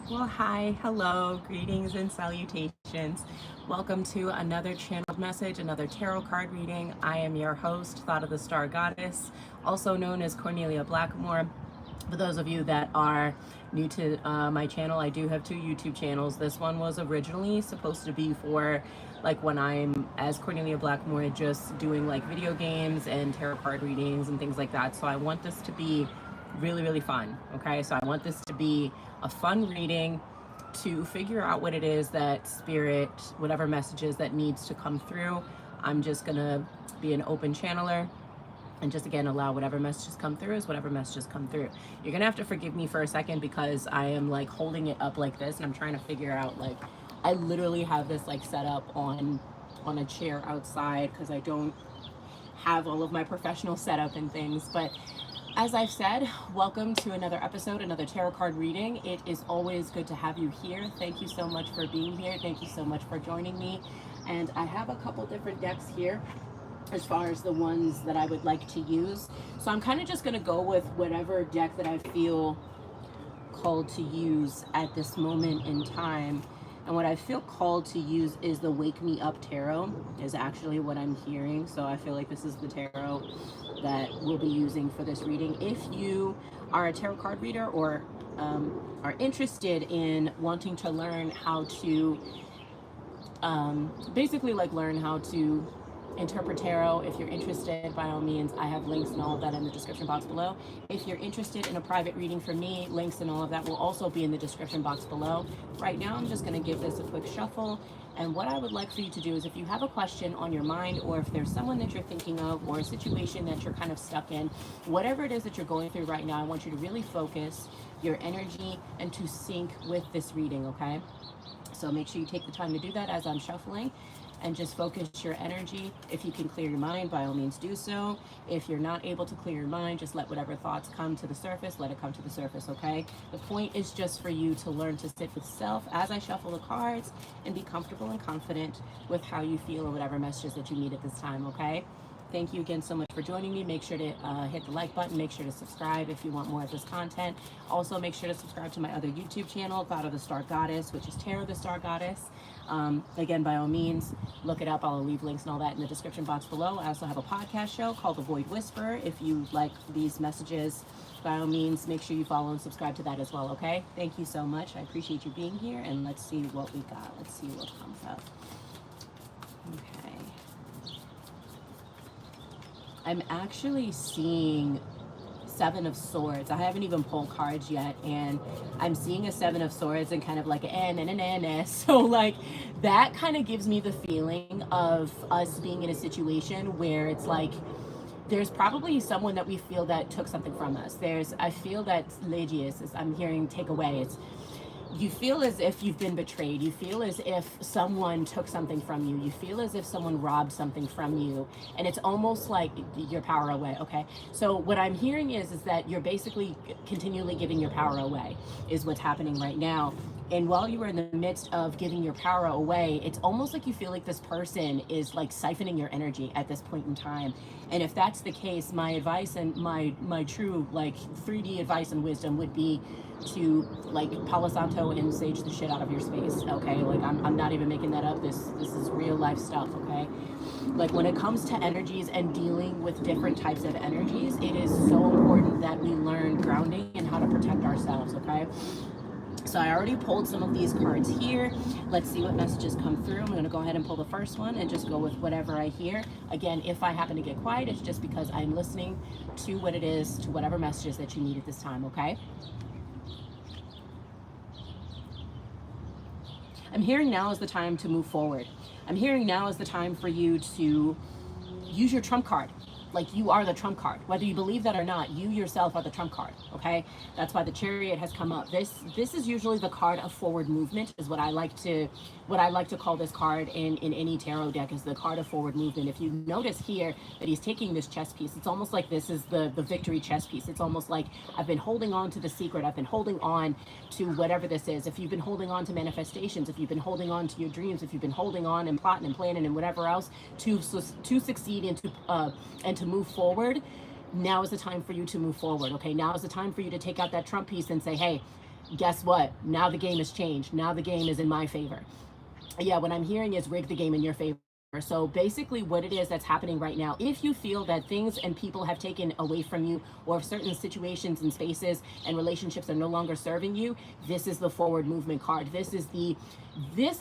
Well, hi, hello, greetings and salutations. Welcome to another channeled message, another tarot card reading. I am your host, Thought of the Star Goddess, also known as Cornelia Blackmore. For those of you that are new to my channel, I do have two YouTube channels. This one was originally supposed to be for like when I'm as Cornelia Blackmore just doing like video games and tarot card readings and things like that. So I want this to be really fun. Okay, so I want this to be a fun reading to figure out what it is that spirit, whatever messages that needs to come through. I'm just gonna be an open channeler and just again allow whatever messages come through as whatever messages come through. You're gonna have to forgive me for a second because I am like holding it up like this and I'm trying to figure out, like, I literally have this like set up on a chair outside because I don't have all of my professional setup and things. But as I've said, welcome to another episode, another tarot card reading. It is always good to have you here. Thank you so much for being here. Thank you so much for joining me. And I have a couple different decks here as far as the ones that I would like to use. So I'm kind of just going to go with whatever deck that I feel called to use at this moment in time. And what I feel called to use is the Wake Me Up Tarot is actually what I'm hearing. So I feel like this is the tarot that we'll be using for this reading. If you are a tarot card reader or are interested in wanting to learn how to basically like learn how to interpret tarot, if you're interested, by all means, I have links and all of that in the description box below. If you're interested in a private reading from me, links and all of that will also be in the description box below. Right now, I'm just going to give this a quick shuffle. And what I would like for you to do is, if you have a question on your mind, or if there's someone that you're thinking of, or a situation that you're kind of stuck in, whatever it is that you're going through right now, I want you to really focus your energy and to sync with this reading, okay? So make sure you take the time to do that as I'm shuffling. And just focus your energy. If you can clear your mind, by all means do so. If you're not able to clear your mind, just let whatever thoughts come to the surface, let it come to the surface, okay? The point is just for you to learn to sit with self as I shuffle the cards and be comfortable and confident with how you feel or whatever messages that you need at this time, okay? Thank you again so much for joining me. Make sure to hit the like button. Make sure to subscribe if you want more of this content. Also, make sure to subscribe to my other YouTube channel, Thought of the Star Goddess, which is Tarot the Star Goddess. Again, by all means, look it up. I'll leave links and all that in the description box below. I also have a podcast show called The Void Whisperer. If you like these messages, by all means, make sure you follow and subscribe to that as well, okay? Thank you so much. I appreciate you being here, and let's see what we got. Let's see what comes up. Okay. I'm actually seeing Seven of Swords. I haven't even pulled cards yet, and I'm seeing a Seven of Swords and kind of like an N and an NS. So like that kind of gives me the feeling of us being in a situation where it's like there's probably someone that we feel that took something from us. I feel that Legius is, I'm hearing take away. You feel as if you've been betrayed. You feel as if someone took something from you. You feel as if someone robbed something from you. And it's almost like your power away, okay? So what I'm hearing is that you're basically continually giving your power away is what's happening right now. And while you are in the midst of giving your power away, it's almost like you feel like this person is like siphoning your energy at this point in time. And if that's the case, my advice and my true like 3D advice and wisdom would be to like Palo Santo and sage the shit out of your space, okay? Like I'm not even making that up. This is real life stuff, okay? Like when it comes to energies and dealing with different types of energies, it is so important that we learn grounding and how to protect ourselves, okay? So I already pulled some of these cards here. Let's see what messages come through. I'm going to go ahead and pull the first one and just go with whatever I hear. Again, if I happen to get quiet, it's just because I'm listening to what it is, to whatever messages that you need at this time, okay? I'm hearing now is the time to move forward. I'm hearing now is the time for you to use your trump card. Like you are the trump card. Whether you believe that or not, you yourself are the trump card, okay? That's why the Chariot has come up. This is usually the card of forward movement, is what I like to call this card in any tarot deck, is the card of forward movement. If you notice here that he's taking this chess piece, it's almost like this is the victory chess piece. It's almost like I've been holding on to the secret. I've been holding on to whatever this is. If you've been holding on to manifestations, if you've been holding on to your dreams, if you've been holding on and plotting and planning and whatever else to succeed and to move forward, now is the time for you to move forward, okay? Now is the time for you to take out that trump piece and say, hey, guess what? Now the game has changed. Now the game is in my favor. Yeah, what I'm hearing is rig the game in your favor. So basically what it is that's happening right now, if you feel that things and people have taken away from you, or certain situations and spaces and relationships are no longer serving you, this is the forward movement card. This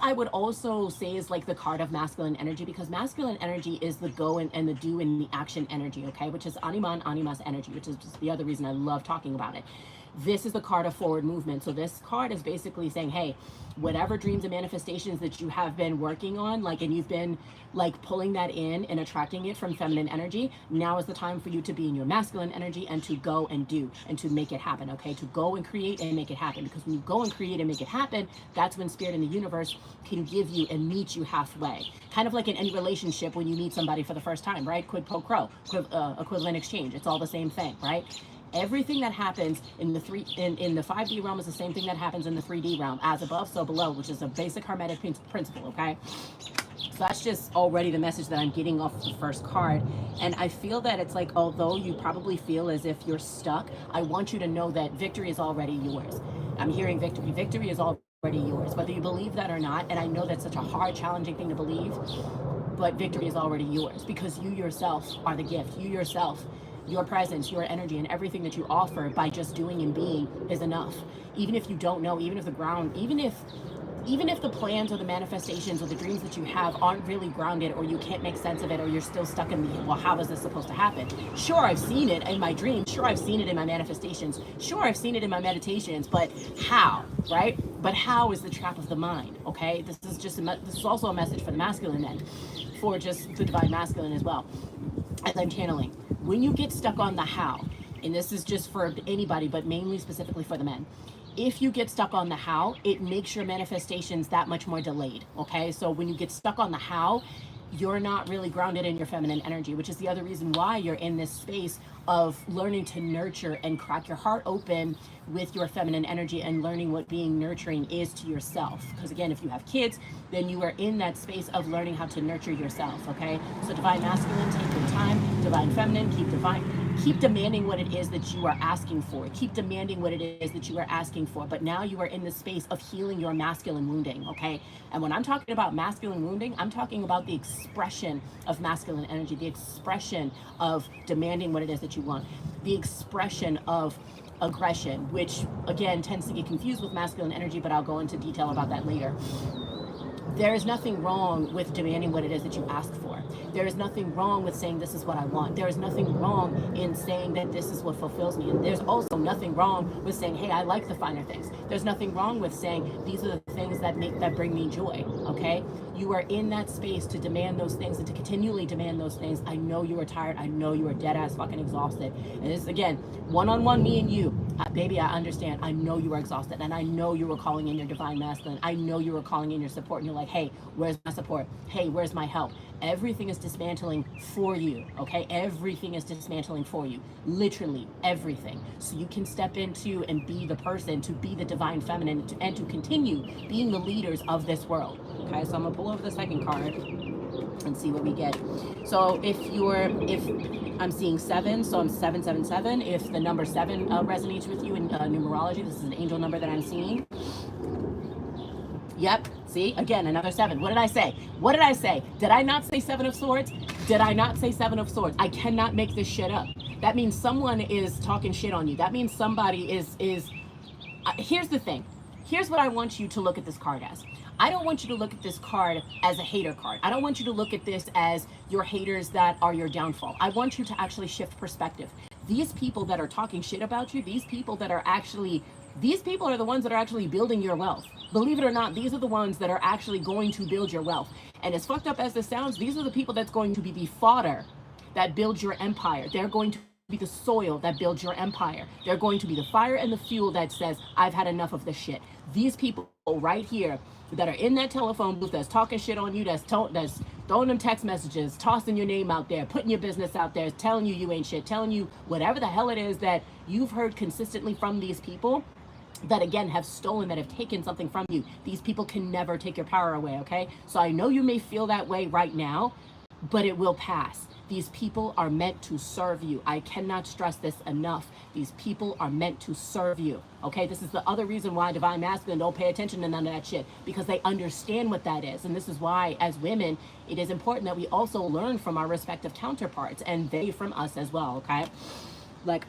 I would also say is like the card of masculine energy, because masculine energy is the go and the do and the action energy, okay, which is animan animas energy, which is just the other reason I love talking about it. This is the card of forward movement. So this card is basically saying, hey, whatever dreams and manifestations that you have been working on, like, and you've been like pulling that in and attracting it from feminine energy, now is the time for you to be in your masculine energy and to go and do and to make it happen, okay? To go and create and make it happen, because when you go and create and make it happen, that's when spirit in the universe can give you and meet you halfway. Kind of like in any relationship when you meet somebody for the first time, right? Quid pro quo, equivalent exchange. It's all the same thing, right? Everything that happens in the 5D realm is the same thing that happens in the 3D realm, as above, so below, which is a basic hermetic principle, okay? So that's just already the message that I'm getting off the first card. And I feel that it's like, although you probably feel as if you're stuck, I want you to know that victory is already yours. I'm hearing victory. Victory is already yours, whether you believe that or not. And I know that's such a hard, challenging thing to believe, but victory is already yours, because you yourself are the gift. You yourself, your presence, your energy, and everything that you offer by just doing and being is enough. Even if you don't know, even if the ground, even if the plans or the manifestations or the dreams that you have aren't really grounded, or you can't make sense of it, or you're still stuck in the, well, how is this supposed to happen? Sure, I've seen it in my dreams. Sure, I've seen it in my manifestations. Sure, I've seen it in my meditations, but how, right? But how is the trap of the mind, okay? This is also a message for the masculine end, for just the divine masculine as well, as I'm channeling. When you get stuck on the how, and this is just for anybody, but mainly specifically for the men, if you get stuck on the how, it makes your manifestations that much more delayed, okay? So when you get stuck on the how, you're not really grounded in your feminine energy, which is the other reason why you're in this space of learning to nurture and crack your heart open with your feminine energy and learning what being nurturing is to yourself. Because again, if you have kids, then you are in that space of learning how to nurture yourself, okay? So divine masculine, take your time. Divine feminine, keep demanding what it is that you are asking for. Keep demanding what it is that you are asking for. But now you are in the space of healing your masculine wounding, okay? And when I'm talking about masculine wounding, I'm talking about the expression of masculine energy, the expression of demanding what it is that you want, the expression of aggression, which again tends to get confused with masculine energy, but I'll go into detail about that later. There is nothing wrong with demanding what it is that you ask for. There is nothing wrong with saying this is what I want. There is nothing wrong in saying that this is what fulfills me. And there's also nothing wrong with saying, hey, I like the finer things. There's nothing wrong with saying these are the things that bring me joy, okay? You are in that space to demand those things and to continually demand those things. I know you are tired. I know you are dead ass fucking exhausted. And this is, again, one-on-one, me and you. Baby, I understand. I know you are exhausted, and I know you were calling in your divine masculine. I know you were calling in your support, and you're like, hey, where's my support? Hey, where's my help? Everything is dismantling for you, okay? Everything is dismantling for you. Literally everything. So you can step into and be the person, to be the divine feminine, and to continue being the leaders of this world, okay? So I'm gonna pull over the second card and see what we get. So if I'm seeing 7, so I'm 777. If the number 7 resonates with you in numerology, this is an angel number that I'm seeing. Yep, see, again, another 7. What did I say? What did I say? Did I not say 7 of Swords? Did I not say 7 of Swords? I cannot make this shit up. That means someone is talking shit on you. That means somebody is here's the thing. Here's what I want you to look at this card as. I don't want you to look at this card as a hater card. I don't want you to look at this as your haters that are your downfall. I want you to actually shift perspective. These people that are talking shit about you, these people are the ones that are actually building your wealth. Believe it or not, these are the ones that are actually going to build your wealth. And as fucked up as this sounds, these are the people that's going to be the fodder that builds your empire. They're going to be the soil that builds your empire. They're going to be the fire and the fuel that says, I've had enough of this shit. These people right here that are in that telephone booth that's talking shit on you, that's throwing them text messages, tossing your name out there, putting your business out there, telling you ain't shit, telling you whatever the hell it is that you've heard consistently from these people that, again, have stolen, that have taken something from you. These people can never take your power away, okay? So I know you may feel that way right now, but it will pass. These people are meant to serve you. I cannot stress this enough. These people are meant to serve you. Okay, this is the other reason why Divine Masculine don't pay attention to none of that shit, because they understand what that is. And this is why, as women, it is important that we also learn from our respective counterparts, and they from us as well. Okay, like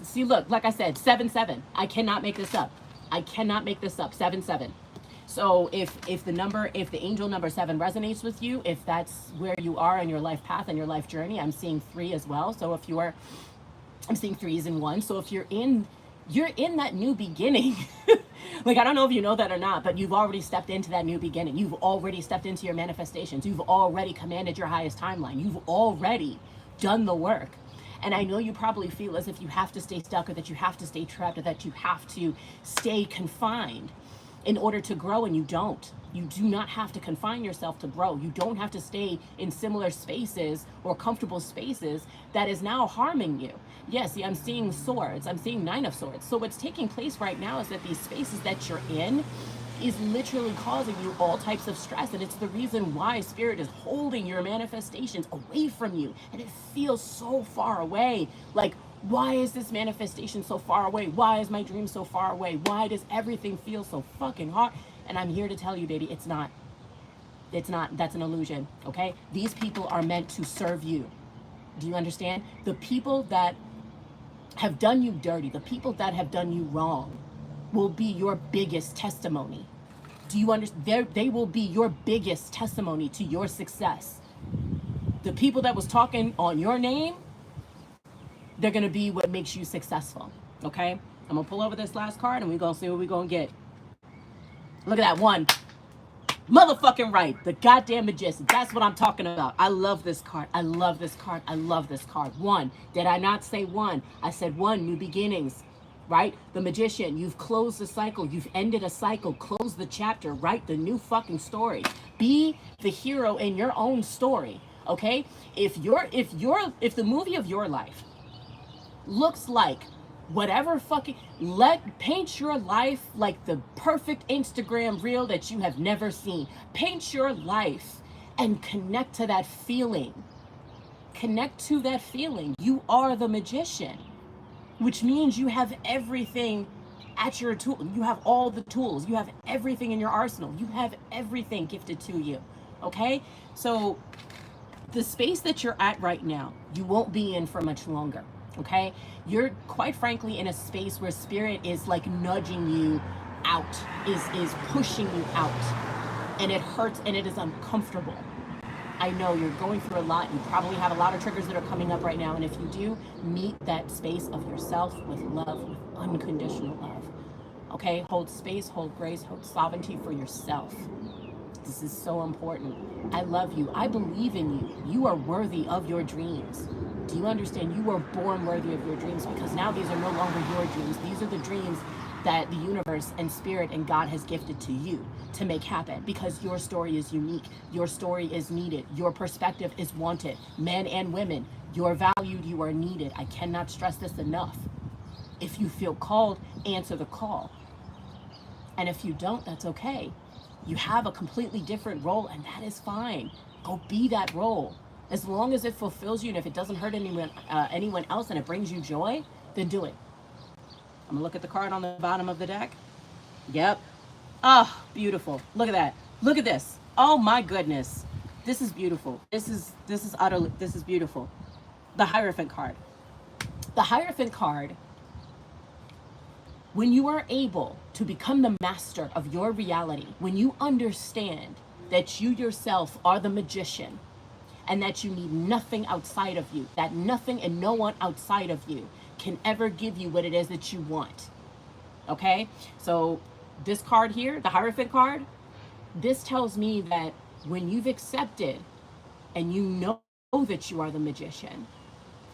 see, look, like I said, 7-7. I cannot make this up. I cannot make this up. 7-7. So if the angel number 7 resonates with you, if that's where you are in your life path and your life journey, I'm seeing 3 as well. So if you are, I'm seeing 3s in 1. So if you're in that new beginning, like, I don't know if you know that or not, but you've already stepped into that new beginning. You've already stepped into your manifestations. You've already commanded your highest timeline. You've already done the work. And I know you probably feel as if you have to stay stuck, or that you have to stay trapped, or that you have to stay confined in order to grow, and you don't. You do not have to confine yourself to grow. You don't have to stay in similar spaces or comfortable spaces that is now harming you. Yes, I'm seeing swords. I'm seeing 9 of swords. So what's taking place right now is that these spaces that you're in is literally causing you all types of stress, and it's the reason why Spirit is holding your manifestations away from you, and it feels so far away. Like, why is this manifestation so far away? Why is my dream so far away? Why does everything feel so fucking hard? And I'm here to tell you, baby, it's not. It's not. That's an illusion, okay? These people are meant to serve you. Do you understand? The people that have done you dirty, the people that have done you wrong, will be your biggest testimony. Do you understand? They will be your biggest testimony to your success. The people that was talking on your name, they're going to be what makes you successful. Okay? I'm going to pull over this last card, and we're going to see what we're going to get. Look at that 1. Motherfucking right. The goddamn magician. That's what I'm talking about. I love this card. I love this card. I love this card. 1. Did I not say 1? I said 1. New beginnings. Right? The magician. You've closed the cycle. You've ended a cycle. Close the chapter. Write the new fucking story. Be the hero in your own story. Okay? If the movie of your life looks like whatever fucking, paint your life like the perfect Instagram reel that you have never seen. Paint your life and connect to that feeling. Connect to that feeling. You are the magician, which means you have everything at your tool. You have all the tools. You have everything in your arsenal. You have everything gifted to you. Okay? So the space that you're at right now, you won't be in for much longer. Okay, you're quite frankly in a space where Spirit is like nudging you out, is pushing you out, and it hurts and it is uncomfortable. I know you're going through a lot. You probably have a lot of triggers that are coming up right now, and if you do, meet that space of yourself with love, with unconditional love. Okay, hold space, hold grace, hold sovereignty for yourself. This is so important. I love you. I believe in you. You are worthy of your dreams. Do you understand? You were born worthy of your dreams, because now these are no longer your dreams. These are the dreams that the universe and Spirit and God has gifted to you to make happen, because your story is unique. Your story is needed. Your perspective is wanted. Men and women, you're valued. You are needed. I cannot stress this enough. If you feel called, answer the call. And if you don't, that's okay. You have a completely different role, and that is fine. Go be that role. As long as it fulfills you, and if it doesn't hurt anyone else and it brings you joy, then do it. I'm gonna look at the card on the bottom of the deck. Yep. Oh, beautiful. Look at that. Look at this. Oh my goodness. This is beautiful. This is beautiful. The Hierophant card. The Hierophant card, when you are able to become the master of your reality, when you understand that you yourself are the magician, and that you need nothing outside of you, that nothing and no one outside of you can ever give you what it is that you want. Okay? So this card here, the Hierophant card, this tells me that when you've accepted and you know that you are the magician,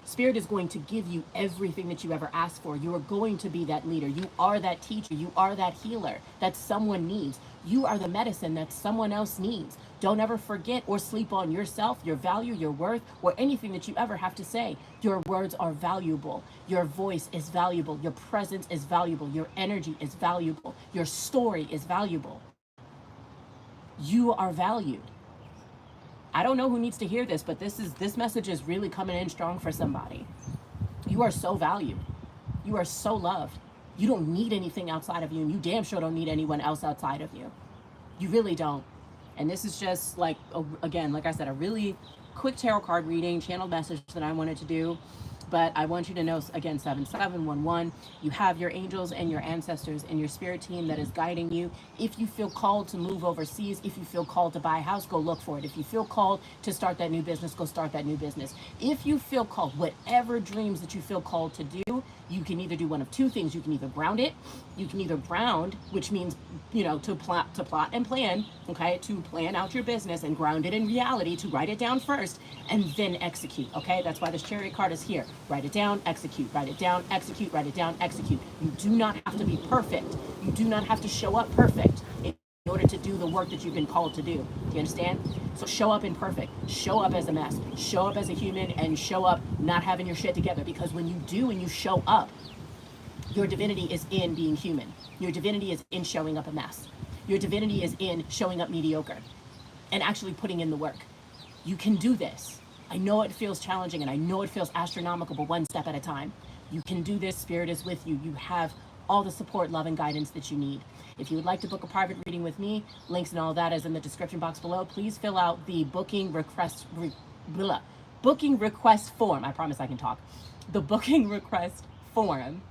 Spirit is going to give you everything that you ever asked for. You are going to be that leader. You are that teacher. You are that healer that someone needs. You are the medicine that someone else needs. Don't ever forget or sleep on yourself, your value, your worth, or anything that you ever have to say. Your words are valuable. Your voice is valuable. Your presence is valuable. Your energy is valuable. Your story is valuable. You are valued. I don't know who needs to hear this, but this message is really coming in strong for somebody. You are so valued. You are so loved. You don't need anything outside of you, and you damn sure don't need anyone else outside of you. You really don't. And this is just like, again, like I said, a really quick tarot card reading, channeled message that I wanted to do. But I want you to know, again, 7711, you have your angels and your ancestors and your spirit team that is guiding you. If you feel called to move overseas, if you feel called to buy a house, go look for it. If you feel called to start that new business, go start that new business. If you feel called, whatever dreams that you feel called to do, you can either do one of two things. You can either ground it. You can either ground, which means, to plot and plan, okay, to plan out your business and ground it in reality, to write it down first and then execute, okay? That's why this Chariot card is here. Write it down, execute, write it down, execute, write it down, execute. You do not have to be perfect. You do not have to show up perfect in order to do the work that you've been called to do. Do you understand? So show up imperfect, show up as a mess, show up as a human, and show up not having your shit together, because when you do and you show up, your divinity is in being human. Your divinity is in showing up a mess. Your divinity is in showing up mediocre and actually putting in the work. You can do this. I know it feels challenging and I know it feels astronomical, but one step at a time. You can do this. Spirit is with you. You have all the support, love, and guidance that you need. If you would like to book a private reading with me, links and all of that is in the description box below. Please fill out the booking request form. I promise I can talk. The booking request form.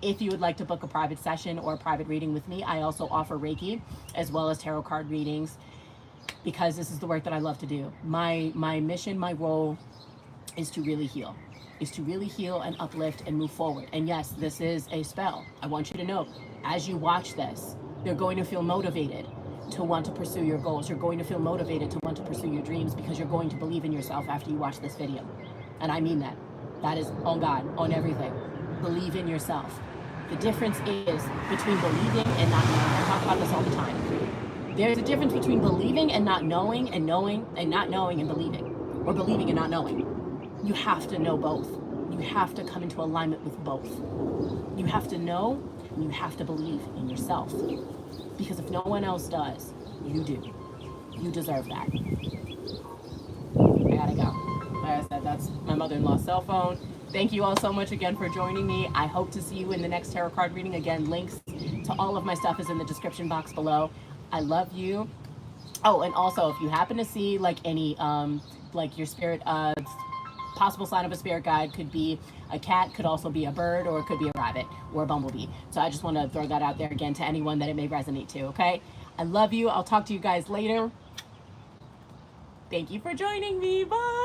If you would like to book a private session or a private reading with me, I also offer Reiki as well as tarot card readings, because this is the work that I love to do. My mission, my role is to really heal. And uplift and move forward. And yes, this is a spell. I want you to know, as you watch this, you're going to feel motivated to want to pursue your goals. You're going to feel motivated to want to pursue your dreams, because you're going to believe in yourself after you watch this video. And I mean that. That is on God, on everything. Believe in yourself. The difference is between believing and not knowing. I talk about this all the time. There's a difference between believing and not knowing, and knowing and not knowing and believing, or believing and not knowing. You have to know both. You have to come into alignment with both. You have to know and you have to believe in yourself. Because if no one else does, you do. You deserve that. I gotta go. Like I said, that's my mother-in-law's cell phone. Thank you all so much again for joining me. I hope to see you in the next tarot card reading. Again, links to all of my stuff is in the description box below. I love you. Oh, and also, if you happen to see like any, like your spirit, possible sign of a spirit guide could be a cat, could also be a bird, or it could be a rabbit or a bumblebee. So I just want to throw that out there again to anyone that it may resonate to, okay? I love you. I'll talk to you guys later. Thank you for joining me. Bye.